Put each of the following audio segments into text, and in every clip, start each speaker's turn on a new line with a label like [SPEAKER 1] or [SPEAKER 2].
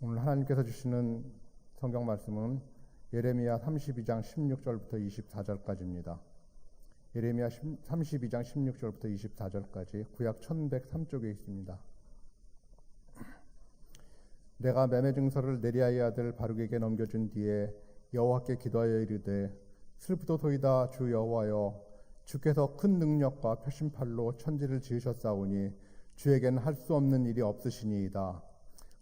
[SPEAKER 1] 오늘 하나님께서 주시는 성경 말씀은 예레미야 32장 16절부터 24절까지입니다. 예레미야 32장 16절부터 24절까지 구약 1103쪽에 있습니다. 내가 매매 증서를 네리야의 아들 바룩에게 넘겨준 뒤에 여호와께 기도하여 이르되 슬프도소이다 주 여호와여, 주께서 큰 능력과 표심팔로 천지를 지으셨사오니 주에게는 할 수 없는 일이 없으시니이다.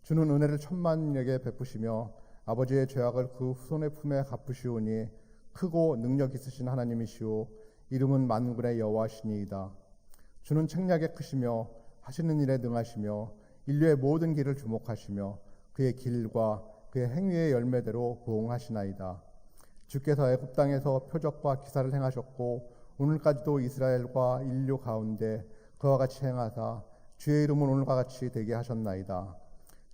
[SPEAKER 1] 주는 은혜를 천만에게 베푸시며 아버지의 죄악을 그 후손의 품에 갚으시오니 크고 능력 있으신 하나님이시오 이름은 만군의 여호와시니이다. 주는 책략에 크시며 하시는 일에 능하시며 인류의 모든 길을 주목하시며 그의 길과 그의 행위의 열매대로 보응하시나이다. 주께서 애굽 땅에서 표적과 기사를 행하셨고 오늘까지도 이스라엘과 인류 가운데 그와 같이 행하사 주의 이름은 오늘과 같이 되게 하셨나이다.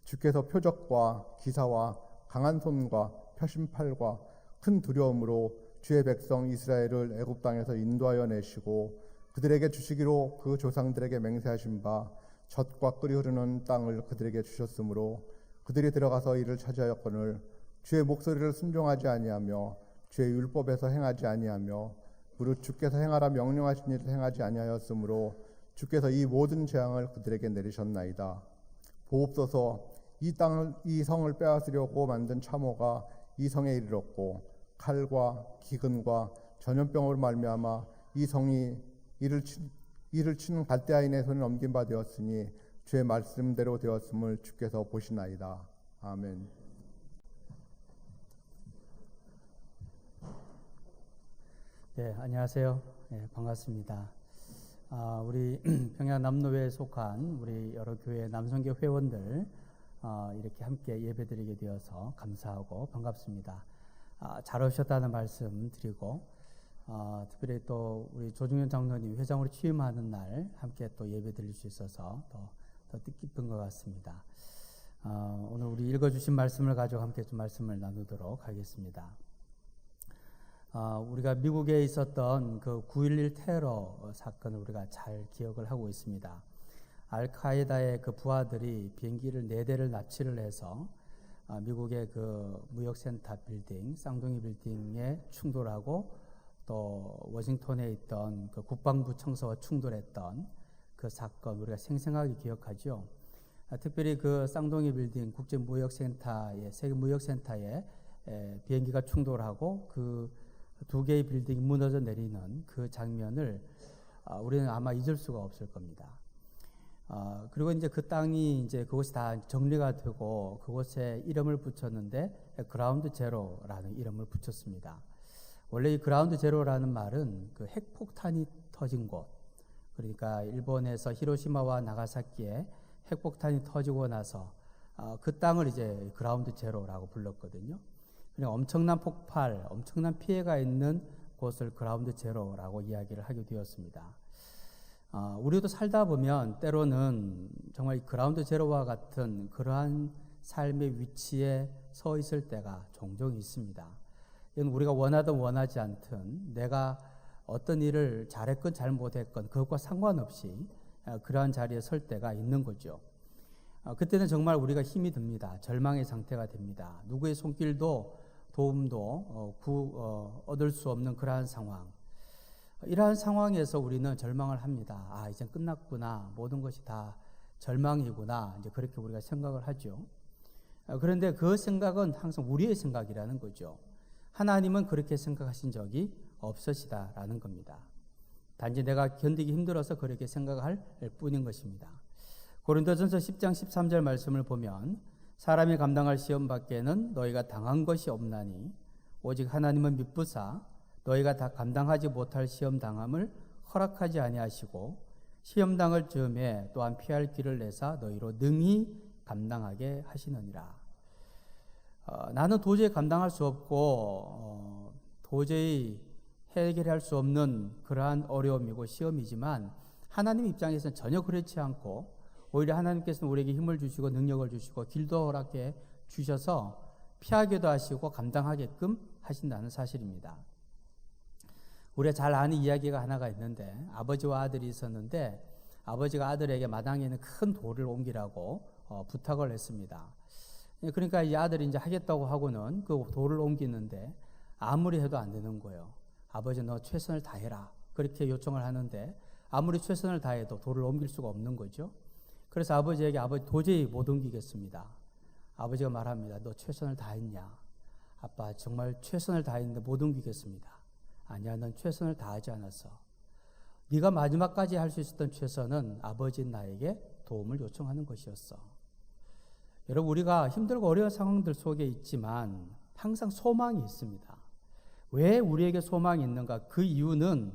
[SPEAKER 1] 주께서 표적과 기사와 강한 손과 표심팔과 큰 두려움으로 주의 백성 이스라엘을 애굽 땅에서 인도하여 내시고 그들에게 주시기로 그 조상들에게 맹세하신 바 젖과 꿀이 흐르는 땅을 그들에게 주셨으므로 그들이 들어가서 이를 차지하였거늘 주의 목소리를 순종하지 아니하며 주의 율법에서 행하지 아니하며 무릇 주께서 행하라 명령하신 일을 행하지 아니하였으므로 주께서 이 모든 재앙을 그들에게 내리셨나이다. 보옵소서, 이 성을 빼앗으려고 만든 참호가 이 성에 이르렀고 칼과 기근과 전염병으로 말미암아 이 성이 이를 치는 갈대아인의 손에 넘긴 바 되었으니 주의 말씀대로 되었음을 주께서 보시나이다. 아멘.
[SPEAKER 2] 네, 안녕하세요. 네, 반갑습니다. 우리 평양 남노회에 속한 우리 여러 교회 남성교 회원들 이렇게 함께 예배드리게 되어서 감사하고 반갑습니다. 잘 오셨다는 말씀 드리고 특별히 또 우리 조중현 장로님 회장으로 취임하는 날 함께 또 예배드릴 수 있어서 더 뜻깊은 것 같습니다. 오늘 우리 읽어주신 말씀을 가지고 함께 좀 말씀을 나누도록 하겠습니다. 우리가 미국에 있었던 그 9.11 테러 사건을 우리가 잘 기억을 하고 있습니다. 알카에다의 그 부하들이 비행기를 4대를 납치를 해서 미국의 그 무역센터 빌딩, 쌍둥이 빌딩에 충돌하고 또 워싱턴에 있던 그 국방부 청사와 충돌했던 그 사건 우리가 생생하게 기억하죠. 특별히 그 쌍둥이 빌딩 국제무역센터의 세계무역센터에 비행기가 충돌하고 그 2개의 빌딩이 무너져 내리는 그 장면을 우리는 아마 잊을 수가 없을 겁니다. 그리고 이제 그 땅이 이제 그곳이 다 정리가 되고 그곳에 이름을 붙였는데 그라운드 제로라는 이름을 붙였습니다. 원래 이 그라운드 제로라는 말은 그 핵폭탄이 터진 곳, 그러니까 일본에서 히로시마와 나가사키에 핵폭탄이 터지고 나서 그 땅을 이제 그라운드 제로라고 불렀거든요. 그냥 엄청난 폭발, 엄청난 피해가 있는 곳을 그라운드 제로라고 이야기를 하게 되었습니다. 우리도 살다 보면 때로는 정말 그라운드 제로와 같은 그러한 삶의 위치에 서 있을 때가 종종 있습니다. 이건 우리가 원하든 원하지 않든 내가 어떤 일을 잘했건 잘못했건 그것과 상관없이 그러한 자리에 설 때가 있는 거죠. 그때는 정말 우리가 힘이 듭니다. 절망의 상태가 됩니다. 누구의 손길도 도움도 얻을 수 없는 그러한 상황. 이러한 상황에서 우리는 절망을 합니다. 이제 끝났구나. 모든 것이 다 절망이구나. 이제 그렇게 우리가 생각을 하죠. 그런데 그 생각은 항상 우리의 생각이라는 거죠. 하나님은 그렇게 생각하신 적이 없으시다라는 겁니다. 단지 내가 견디기 힘들어서 그렇게 생각할 뿐인 것입니다. 고린도전서 10장 13절 말씀을 보면 사람이 감당할 시험 밖에는 너희가 당한 것이 없나니 오직 하나님은 미쁘사 너희가 다 감당하지 못할 시험 당함을 허락하지 아니하시고 시험 당할 즈음에 또한 피할 길을 내사 너희로 능히 감당하게 하시느니라. 나는 도저히 감당할 수 없고 도저히 해결할 수 없는 그러한 어려움이고 시험이지만 하나님 입장에서는 전혀 그렇지 않고 오히려 하나님께서는 우리에게 힘을 주시고 능력을 주시고 길도 허락해 주셔서 피하게도 하시고 감당하게끔 하신다는 사실입니다. 우리가 잘 아는 이야기가 하나가 있는데 아버지와 아들이 있었는데 아버지가 아들에게 마당에 있는 큰 돌을 옮기라고 부탁을 했습니다. 그러니까 이 아들이 이제 하겠다고 하고는 그 돌을 옮기는데 아무리 해도 안 되는 거예요. 아버지 너 최선을 다해라. 그렇게 요청을 하는데 아무리 최선을 다해도 돌을 옮길 수가 없는 거죠. 그래서 아버지에게 아버지 도저히 못 옮기겠습니다. 아버지가 말합니다. 너 최선을 다했냐? 아빠 정말 최선을 다했는데 못 옮기겠습니다. 아니야, 넌 최선을 다하지 않았어. 네가 마지막까지 할 수 있었던 최선은 아버지 나에게 도움을 요청하는 것이었어. 여러분, 우리가 힘들고 어려운 상황들 속에 있지만 항상 소망이 있습니다. 왜 우리에게 소망이 있는가? 그 이유는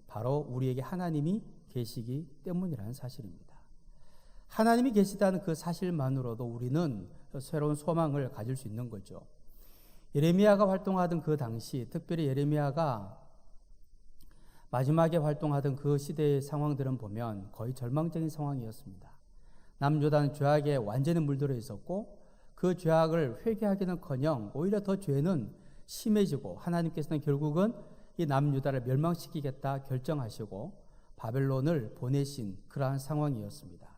[SPEAKER 2] 바로 우리에게 하나님이 계시기 때문이라는 사실입니다. 하나님이 계시다는 그 사실만으로도 우리는 새로운 소망을 가질 수 있는 거죠. 예레미야가 활동하던 그 당시, 특별히 예레미야가 마지막에 활동하던 그 시대의 상황들은 보면 거의 절망적인 상황이었습니다. 남유다는 죄악에 완전히 물들어 있었고 그 죄악을 회개하기는커녕 오히려 더 죄는 심해지고 하나님께서는 결국은 이 남유다를 멸망시키겠다 결정하시고 바벨론을 보내신 그러한 상황이었습니다.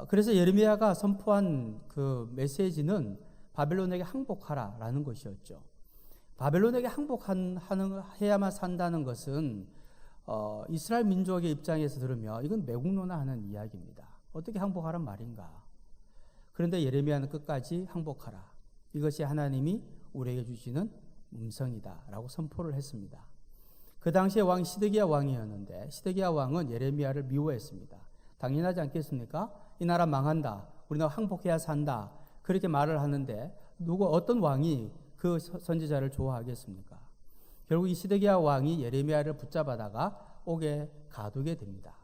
[SPEAKER 2] 그래서 예레미야가 선포한 그 메시지는 바벨론에게 항복하라라는 것이었죠. 바벨론에게 항복해야만 산다는 것은 이스라엘 민족의 입장에서 들으면 이건 매국노나하는 이야기입니다. 어떻게 항복하란 말인가? 그런데 예레미야는 끝까지 항복하라. 이것이 하나님이 우리에게 주시는 음성이다라고 선포를 했습니다. 그 당시에 왕이 시드기야 왕이었는데 시드기야 왕은 예레미야를 미워했습니다. 당연하지 않겠습니까? 이 나라 망한다. 우리는 항복해야 산다. 그렇게 말을 하는데 어떤 왕이 그 선지자를 좋아하겠습니까? 결국 이 시드기야 왕이 예레미야를 붙잡아다가 옥에 가두게 됩니다.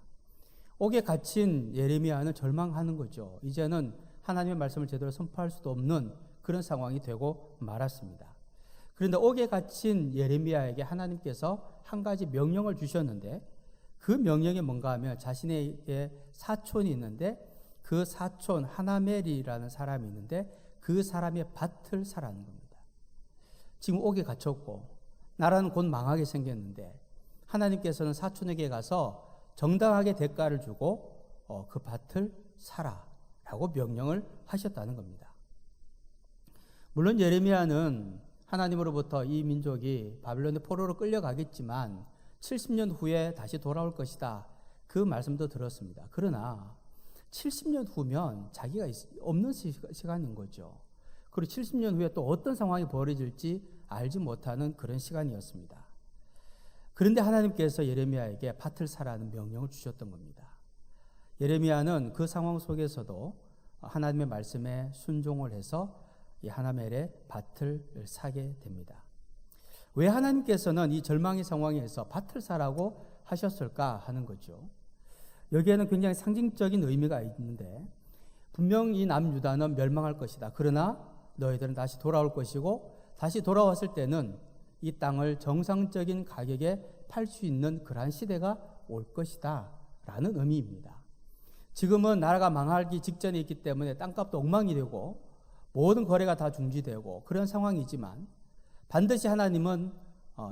[SPEAKER 2] 옥에 갇힌 예레미야는 절망하는 거죠. 이제는 하나님의 말씀을 제대로 선포할 수도 없는 그런 상황이 되고 말았습니다. 그런데 옥에 갇힌 예레미야에게 하나님께서 한 가지 명령을 주셨는데 그 명령이 뭔가 하면 자신에게 사촌이 있는데 그 사촌 하나멜이라는 사람이 있는데 그 사람의 밭을 사라는 겁니다. 지금 옥에 갇혔고 나라는 곧 망하게 생겼는데 하나님께서는 사촌에게 가서 정당하게 대가를 주고 그 밭을 사라라고 명령을 하셨다는 겁니다. 물론 예레미야는 하나님으로부터 이 민족이 바벨론의 포로로 끌려가겠지만 70년 후에 다시 돌아올 것이다. 그 말씀도 들었습니다. 그러나 70년 후면 자기가 없는 시간인 거죠. 그리고 70년 후에 또 어떤 상황이 벌어질지 알지 못하는 그런 시간이었습니다. 그런데 하나님께서 예레미야에게 밭을 사라는 명령을 주셨던 겁니다. 예레미야는 그 상황 속에서도 하나님의 말씀에 순종을 해서 이 하나멜의 밭을 사게 됩니다. 왜 하나님께서는 이 절망의 상황에서 밭을 사라고 하셨을까 하는 거죠. 여기에는 굉장히 상징적인 의미가 있는데 분명 이 남유다는 멸망할 것이다. 그러나 너희들은 다시 돌아올 것이고 다시 돌아왔을 때는 이 땅을 정상적인 가격에 팔 수 있는 그러한 시대가 올 것이다 라는 의미입니다. 지금은 나라가 망하기 직전에 있기 때문에 땅값도 엉망이 되고 모든 거래가 다 중지되고 그런 상황이지만 반드시 하나님은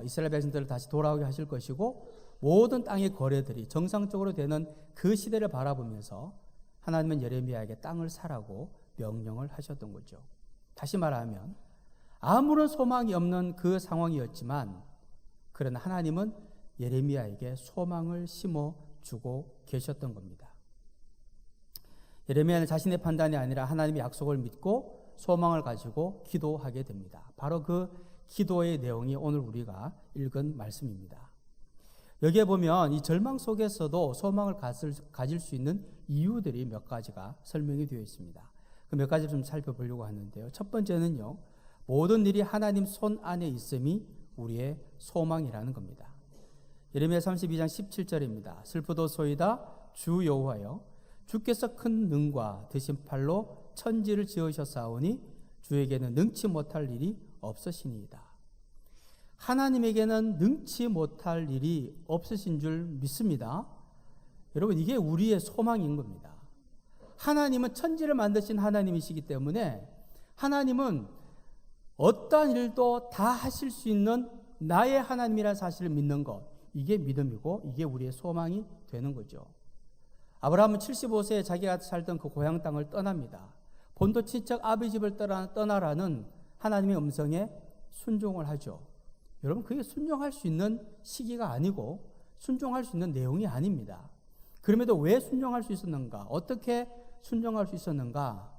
[SPEAKER 2] 이스라엘 백성들을 다시 돌아오게 하실 것이고 모든 땅의 거래들이 정상적으로 되는 그 시대를 바라보면서 하나님은 예레미야에게 땅을 사라고 명령을 하셨던 거죠. 다시 말하면 아무런 소망이 없는 그 상황이었지만 그러나 하나님은 예레미야에게 소망을 심어주고 계셨던 겁니다. 예레미야는 자신의 판단이 아니라 하나님의 약속을 믿고 소망을 가지고 기도하게 됩니다. 바로 그 기도의 내용이 오늘 우리가 읽은 말씀입니다. 여기에 보면 이 절망 속에서도 소망을 가질 수 있는 이유들이 몇 가지가 설명이 되어 있습니다. 그 몇 가지 좀 살펴보려고 하는데요. 첫 번째는요. 모든 일이 하나님 손 안에 있음이 우리의 소망이라는 겁니다. 예레미야 32장 17절입니다. 슬프도소이다 주 여호와여 주께서 큰 능과 드신 팔로 천지를 지으셨사오니 주에게는 능치 못할 일이 없으시니이다. 하나님에게는 능치 못할 일이 없으신 줄 믿습니다. 여러분 이게 우리의 소망인 겁니다. 하나님은 천지를 만드신 하나님이시기 때문에 하나님은 어떠한 일도 다 하실 수 있는 나의 하나님이라는 사실을 믿는 것, 이게 믿음이고 이게 우리의 소망이 되는 거죠. 아브라함은 75세에 자기가 살던 그 고향 땅을 떠납니다. 본토 친척 아비 집을 떠나라는 하나님의 음성에 순종을 하죠. 여러분, 그게 순종할 수 있는 시기가 아니고 순종할 수 있는 내용이 아닙니다. 그럼에도 왜 순종할 수 있었는가? 어떻게 순종할 수 있었는가?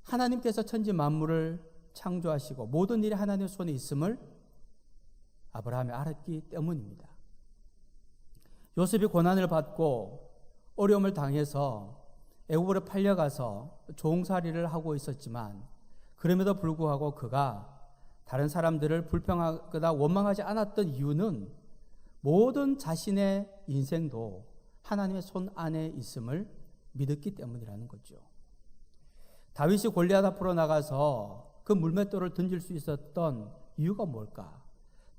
[SPEAKER 2] 하나님께서 천지 만물을 창조하시고 모든 일이 하나님의 손에 있음을 아브라함이 알았기 때문입니다. 요셉이 고난을 받고 어려움을 당해서 애굽으로 팔려가서 종살이를 하고 있었지만 그럼에도 불구하고 그가 다른 사람들을 불평하거나 원망하지 않았던 이유는 모든 자신의 인생도 하나님의 손 안에 있음을 믿었기 때문이라는 거죠. 다윗이 골리앗 앞으로 나가서 그 물맷돌을 던질 수 있었던 이유가 뭘까?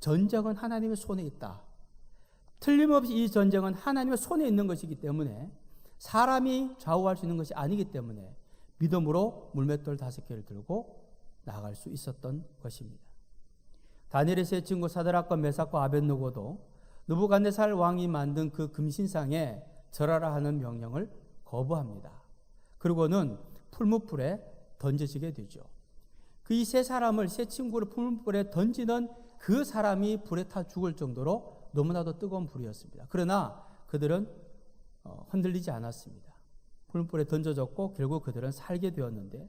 [SPEAKER 2] 전쟁은 하나님의 손에 있다. 틀림없이 이 전쟁은 하나님의 손에 있는 것이기 때문에 사람이 좌우할 수 있는 것이 아니기 때문에 믿음으로 물맷돌 5개를 들고 나갈 수 있었던 것입니다. 다니엘의 세 친구 사드락과 메삭과 아벳느고도 느부갓네살 왕이 만든 그 금신상에 절하라 하는 명령을 거부합니다. 그리고는 풀무불에 던져지게 되죠. 그 이 세 사람을, 세 친구를 풀무불에 던지는 그 사람이 불에 타 죽을 정도로 너무나도 뜨거운 불이었습니다. 그러나 그들은 흔들리지 않았습니다. 풀무불에 던져졌고 결국 그들은 살게 되었는데,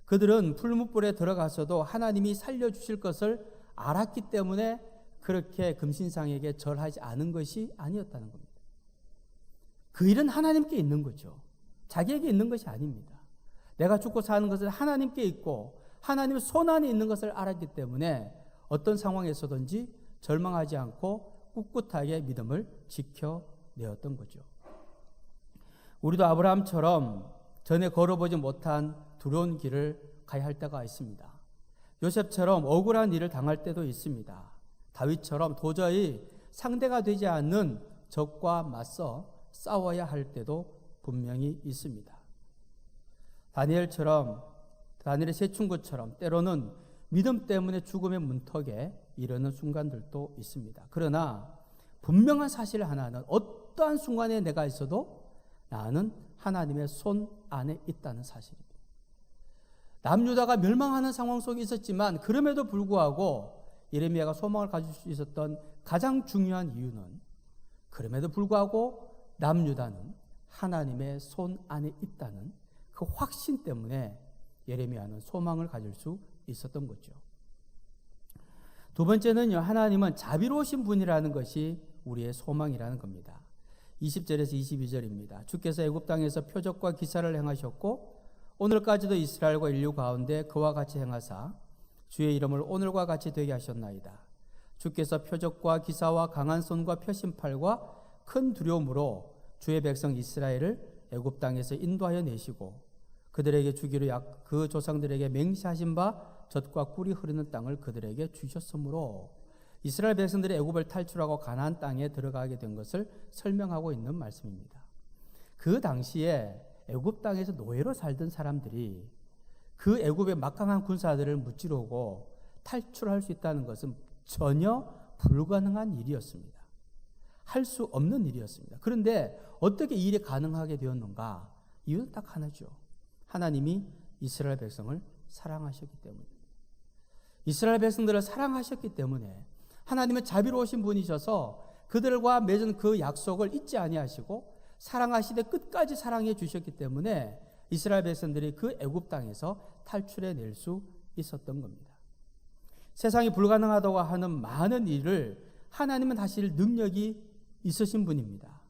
[SPEAKER 2] 그들은 풀무불에 들어가서도 하나님이 살려주실 것을 알았기 때문에 그렇게 금신상에게 절하지 않은 것이 아니었다는 겁니다. 그 일은 하나님께 있는 거죠. 자기에게 있는 것이 아닙니다. 내가 죽고 사는 것은 하나님께 있고 하나님의 손 안에 있는 것을 알았기 때문에 어떤 상황에서든지 절망하지 않고 꿋꿋하게 믿음을 지켜내었던 거죠. 우리도 아브라함처럼 전에 걸어보지 못한 두려운 길을 가야 할 때가 있습니다. 요셉처럼 억울한 일을 당할 때도 있습니다. 다윗처럼 도저히 상대가 되지 않는 적과 맞서 싸워야 할 때도 분명히 있습니다. 다니엘의 세 친구처럼 때로는 믿음 때문에 죽음의 문턱에 이르는 순간들도 있습니다. 그러나 분명한 사실 하나는 어떠한 순간에 내가 있어도 나는 하나님의 손 안에 있다는 사실입니다. 남유다가 멸망하는 상황 속에 있었지만 그럼에도 불구하고 예레미야가 소망을 가질 수 있었던 가장 중요한 이유는 그럼에도 불구하고 남유다는 하나님의 손 안에 있다는 그 확신 때문에 예레미야는 소망을 가질 수 있었던 거죠. 두 번째는요, 하나님은 자비로우신 분이라는 것이 우리의 소망이라는 겁니다. 20절에서 22절입니다. 주께서 애굽 땅에서 표적과 기사를 행하셨고 오늘까지도 이스라엘과 인류 가운데 그와 같이 행하사 주의 이름을 오늘과 같이 되게 하셨나이다. 주께서 표적과 기사와 강한 손과 펴신팔과 큰 두려움으로 주의 백성 이스라엘을 애굽 땅에서 인도하여 내시고 그들에게 주기로 그 조상들에게 맹세하신 바 젖과 꿀이 흐르는 땅을 그들에게 주셨으므로 이스라엘 백성들이 애굽을 탈출하고 가나안 땅에 들어가게 된 것을 설명하고 있는 말씀입니다. 그 당시에 애굽 땅에서 노예로 살던 사람들이 그 애굽의 막강한 군사들을 무찌르고 탈출할 수 있다는 것은 전혀 불가능한 일이었습니다. 할 수 없는 일이었습니다. 그런데 어떻게 이 일이 가능하게 되었는가? 이유는 딱 하나죠. 하나님이 이스라엘 백성을 사랑하셨기 때문입니다. 이스라엘 백성들을 사랑하셨기 때문에 하나님은 자비로우신 분이셔서 그들과 맺은 그 약속을 잊지 아니하시고 사랑하시되 끝까지 사랑해 주셨기 때문에 이스라엘 백성들이 그 애굽 땅에서 탈출해 낼 수 있었던 겁니다. 세상이 불가능하다고 하는 많은 일을 하나님은 하실 능력이 있으신 분입니다.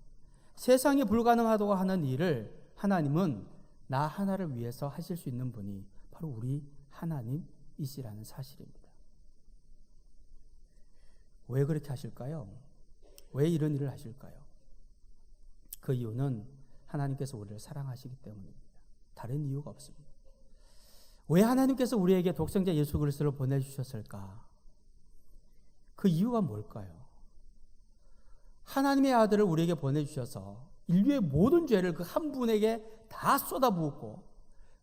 [SPEAKER 2] 세상이 불가능하다고 하는 일을 하나님은 나 하나를 위해서 하실 수 있는 분이 바로 우리 하나님이시라는 사실입니다. 왜 그렇게 하실까요? 왜 이런 일을 하실까요? 그 이유는 하나님께서 우리를 사랑하시기 때문입니다. 다른 이유가 없습니다. 왜 하나님께서 우리에게 독생자 예수 그리스도를 보내주셨을까? 그 이유가 뭘까요? 하나님의 아들을 우리에게 보내주셔서 인류의 모든 죄를 그 한 분에게 다 쏟아부었고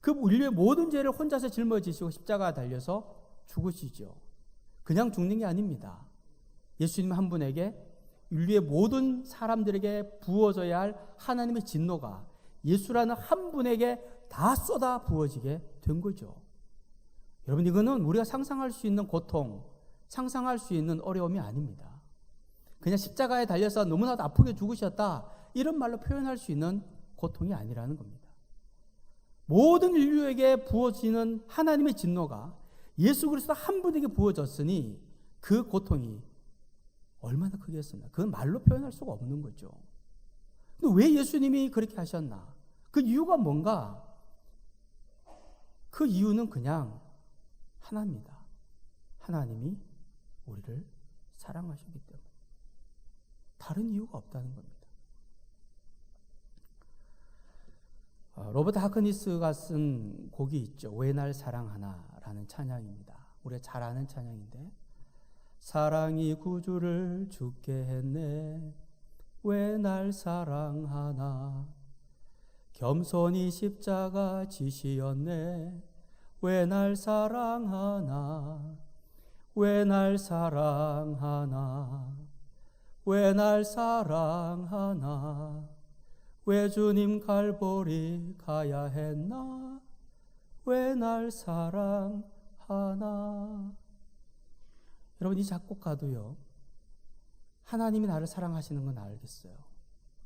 [SPEAKER 2] 그 인류의 모든 죄를 혼자서 짊어지시고 십자가에 달려서 죽으시죠. 그냥 죽는 게 아닙니다. 예수님 한 분에게 인류의 모든 사람들에게 부어져야 할 하나님의 진노가 예수라는 한 분에게 다 쏟아 부어지게 된 거죠. 여러분, 이거는 우리가 상상할 수 있는 고통, 상상할 수 있는 어려움이 아닙니다. 그냥 십자가에 달려서 너무나도 아프게 죽으셨다, 이런 말로 표현할 수 있는 고통이 아니라는 겁니다. 모든 인류에게 부어지는 하나님의 진노가 예수 그리스도 한 분에게 부어졌으니 그 고통이 얼마나 크겠습니까? 그건 말로 표현할 수가 없는 거죠. 근데 왜 예수님이 그렇게 하셨나? 그 이유가 뭔가? 그 이유는 그냥 하나입니다. 하나님이 우리를 사랑하셨기 때문에. 다른 이유가 없다는 겁니다. 로버트 하크니스가 쓴 곡이 있죠. 왜 날 사랑하나라는 찬양입니다. 우리가 잘 아는 찬양인데, 사랑이 구주를 죽게 했네, 왜 날 사랑하나, 겸손히 십자가 지시었네, 왜 날 사랑하나, 왜 날 사랑하나, 왜 날 사랑하나, 왜 주님 갈보리 가야 했나, 왜 날 사랑하나. 여러분, 이 작곡가도요, 하나님이 나를 사랑하시는 건 알겠어요.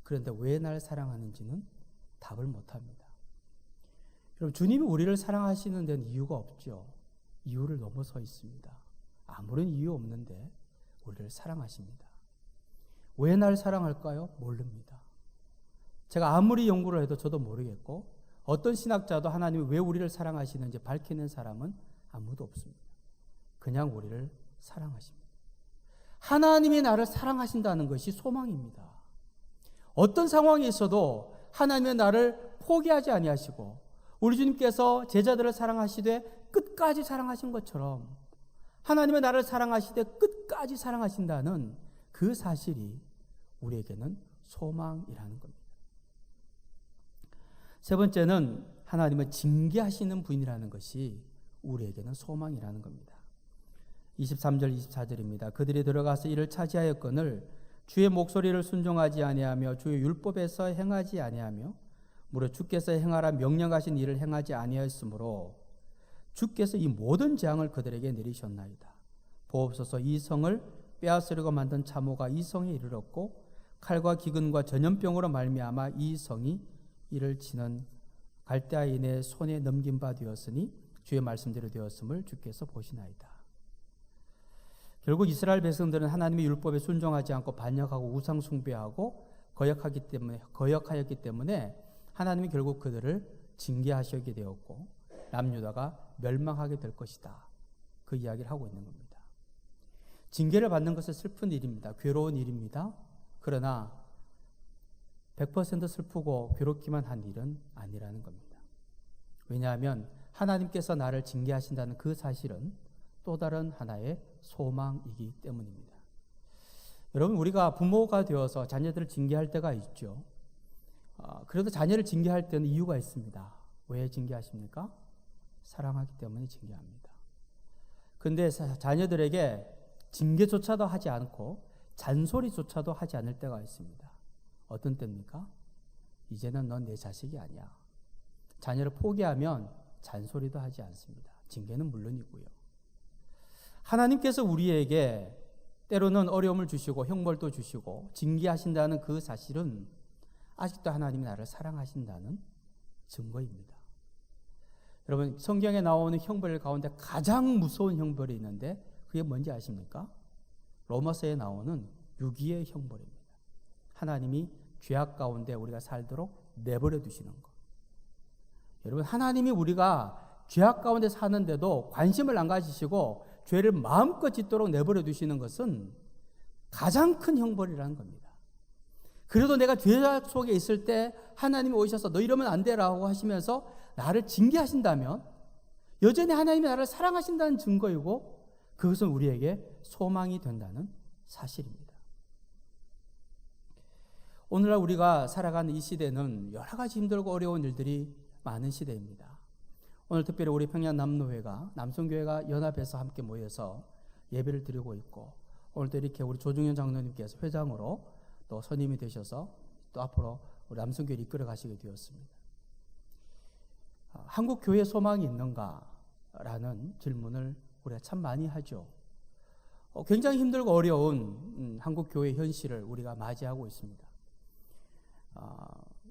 [SPEAKER 2] 그런데 왜 날 사랑하는지는 답을 못합니다. 여러분, 주님이 우리를 사랑하시는 데는 이유가 없죠. 이유를 넘어서 있습니다. 아무런 이유 없는데 우리를 사랑하십니다. 왜 날 사랑할까요? 모릅니다. 제가 아무리 연구를 해도 저도 모르겠고, 어떤 신학자도 하나님이 왜 우리를 사랑하시는지 밝히는 사람은 아무도 없습니다. 그냥 우리를 사랑하십니다. 하나님이 나를 사랑하신다는 것이 소망입니다. 어떤 상황에 있어도 하나님의 나를 포기하지 아니하시고, 우리 주님께서 제자들을 사랑하시되 끝까지 사랑하신 것처럼 하나님의 나를 사랑하시되 끝까지 사랑하신다는 그 사실이 우리에게는 소망이라는 겁니다. 세 번째는 하나님은 징계하시는 분이라는 것이 우리에게는 소망이라는 겁니다. 23절 24절입니다. 그들이 들어가서 이를 차지하였거늘 주의 목소리를 순종하지 아니하며 주의 율법에서 행하지 아니하며 무려 주께서 행하라 명령하신 일을 행하지 아니하였으므로 주께서 이 모든 재앙을 그들에게 내리셨나이다. 보옵소서, 이 성을 빼앗으려고 만든 참호가 이 성에 이르렀고 칼과 기근과 전염병으로 말미암아 이 성이 이를 치는 갈대아인의 손에 넘긴 바 되었으니 주의 말씀대로 되었음을 주께서 보시나이다. 결국 이스라엘 백성들은 하나님의 율법에 순종하지 않고 반역하고 우상 숭배하고 거역하였기 때문에 하나님이 결국 그들을 징계하시게 되었고 남유다가 멸망하게 될 것이다. 그 이야기를 하고 있는 겁니다. 징계를 받는 것은 슬픈 일입니다. 괴로운 일입니다. 그러나 100% 슬프고 괴롭기만 한 일은 아니라는 겁니다. 왜냐하면 하나님께서 나를 징계하신다는 그 사실은 또 다른 하나의 소망이기 때문입니다. 여러분, 우리가 부모가 되어서 자녀들을 징계할 때가 있죠. 그래도 자녀를 징계할 때는 이유가 있습니다. 왜 징계하십니까? 사랑하기 때문에 징계합니다. 그런데 자녀들에게 징계조차도 하지 않고 잔소리조차도 하지 않을 때가 있습니다. 어떤 때입니까? 이제는 넌 내 자식이 아니야. 자녀를 포기하면 잔소리도 하지 않습니다. 징계는 물론이고요. 하나님께서 우리에게 때로는 어려움을 주시고 형벌도 주시고 징계하신다는 그 사실은 아직도 하나님이 나를 사랑하신다는 증거입니다. 여러분, 성경에 나오는 형벌 가운데 가장 무서운 형벌이 있는데 그게 뭔지 아십니까? 로마서에 나오는 유기의 형벌입니다. 하나님이 죄악 가운데 우리가 살도록 내버려 두시는 것. 여러분, 하나님이 우리가 죄악 가운데 사는데도 관심을 안 가지시고 죄를 마음껏 짓도록 내버려 두시는 것은 가장 큰 형벌이라는 겁니다. 그래도 내가 죄악 속에 있을 때 하나님이 오셔서 너 이러면 안 되라고 하시면서 나를 징계하신다면 여전히 하나님이 나를 사랑하신다는 증거이고 그것은 우리에게 소망이 된다는 사실입니다. 오늘날 우리가 살아가는 이 시대는 여러 가지 힘들고 어려운 일들이 많은 시대입니다. 오늘 특별히 우리 평양남노회가 남성교회가 연합해서 함께 모여서 예배를 드리고 있고 오늘도 이렇게 우리 조중현 장로님께서 회장으로 또 선임이 되셔서 또 앞으로 우리 남성교회를 이끌어 가시게 되었습니다. 한국 교회 소망이 있는가라는 질문을 우리가 참 많이 하죠. 굉장히 힘들고 어려운 한국 교회 현실을 우리가 맞이하고 있습니다.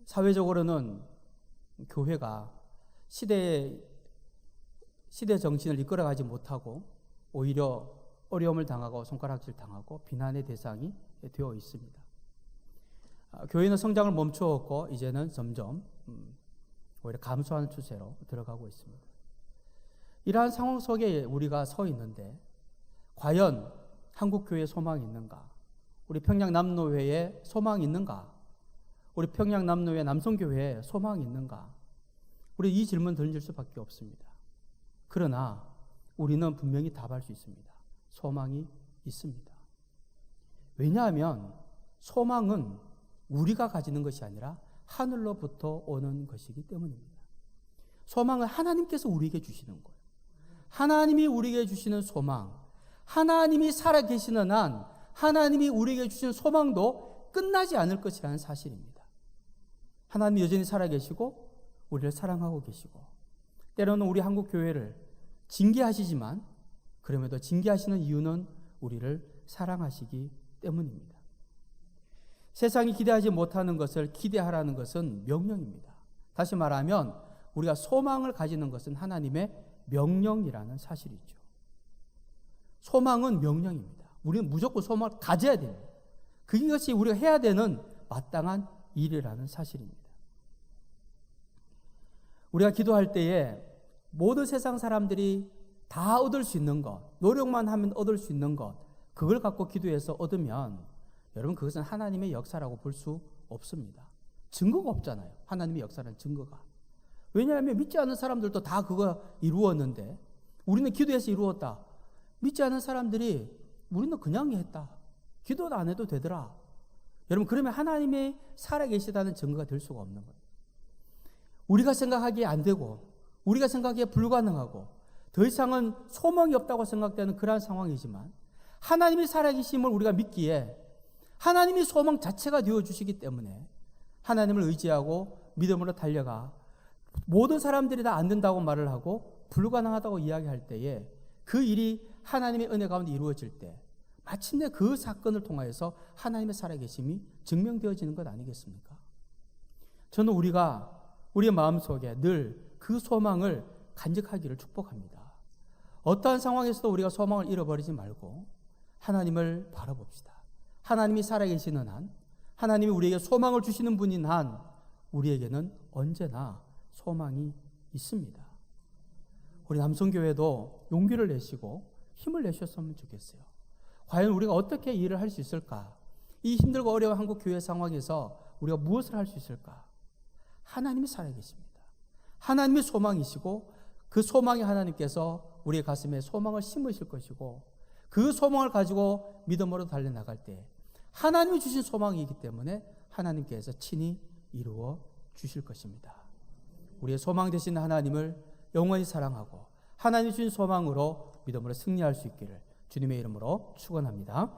[SPEAKER 2] 사회적으로는 교회가 시대 정신을 이끌어가지 못하고 오히려 어려움을 당하고 손가락질 당하고 비난의 대상이 되어 있습니다. 교회는 성장을 멈추었고 이제는 점점 오히려 감소하는 추세로 들어가고 있습니다. 이러한 상황 속에 우리가 서 있는데 과연 한국교회에 소망이 있는가? 우리 평양남노회에 소망이 있는가? 우리 평양남노회 남성교회에 소망이 있는가? 우리 이 질문 던질 수밖에 없습니다. 그러나 우리는 분명히 답할 수 있습니다. 소망이 있습니다. 왜냐하면 소망은 우리가 가지는 것이 아니라 하늘로부터 오는 것이기 때문입니다. 소망은 하나님께서 우리에게 주시는 거예요. 하나님이 우리에게 주시는 소망, 하나님이 살아계시는 한 하나님이 우리에게 주시는 소망도 끝나지 않을 것이라는 사실입니다. 하나님이 여전히 살아계시고 우리를 사랑하고 계시고 때로는 우리 한국교회를 징계하시지만 그럼에도 징계하시는 이유는 우리를 사랑하시기 때문입니다. 세상이 기대하지 못하는 것을 기대하라는 것은 명령입니다. 다시 말하면 우리가 소망을 가지는 것은 하나님의 명령이라는 사실이죠. 소망은 명령입니다. 우리는 무조건 소망을 가져야 됩니다. 그것이 우리가 해야 되는 마땅한 일이라는 사실입니다. 우리가 기도할 때에 모든 세상 사람들이 다 얻을 수 있는 것, 노력만 하면 얻을 수 있는 것, 그걸 갖고 기도해서 얻으면 여러분 그것은 하나님의 역사라고 볼 수 없습니다. 증거가 없잖아요. 하나님의 역사라는 증거가. 왜냐하면 믿지 않는 사람들도 다 그거 이루었는데 우리는 기도해서 이루었다. 믿지 않는 사람들이 우리는 그냥 했다. 기도도 안 해도 되더라. 여러분 그러면 하나님이 살아계시다는 증거가 될 수가 없는 거예요. 우리가 생각하기에 안 되고 우리가 생각하기에 불가능하고 더 이상은 소망이 없다고 생각되는 그러한 상황이지만 하나님이 살아계심을 우리가 믿기에 하나님이 소망 자체가 되어주시기 때문에 하나님을 의지하고 믿음으로 달려가 모든 사람들이 다 안 된다고 말을 하고 불가능하다고 이야기할 때에 그 일이 하나님의 은혜 가운데 이루어질 때 마침내 그 사건을 통하여서 하나님의 살아계심이 증명되어지는 것 아니겠습니까? 저는 우리가 우리의 마음속에 늘 그 소망을 간직하기를 축복합니다. 어떠한 상황에서도 우리가 소망을 잃어버리지 말고 하나님을 바라봅시다. 하나님이 살아계시는 한, 하나님이 우리에게 소망을 주시는 분인 한 우리에게는 언제나 소망이 있습니다. 우리 남성교회도 용기를 내시고 힘을 내셨으면 좋겠어요. 과연 우리가 어떻게 일을 할 수 있을까? 이 힘들고 어려운 한국교회 상황에서 우리가 무엇을 할 수 있을까? 하나님이 살아계십니다. 하나님이 소망이시고 그 소망이 하나님께서 우리의 가슴에 소망을 심으실 것이고 그 소망을 가지고 믿음으로 달려나갈 때 하나님이 주신 소망이기 때문에 하나님께서 친히 이루어 주실 것입니다. 우리의 소망 되신 하나님을 영원히 사랑하고 하나님이 주신 소망으로 믿음으로 승리할 수 있기를 주님의 이름으로 축원합니다.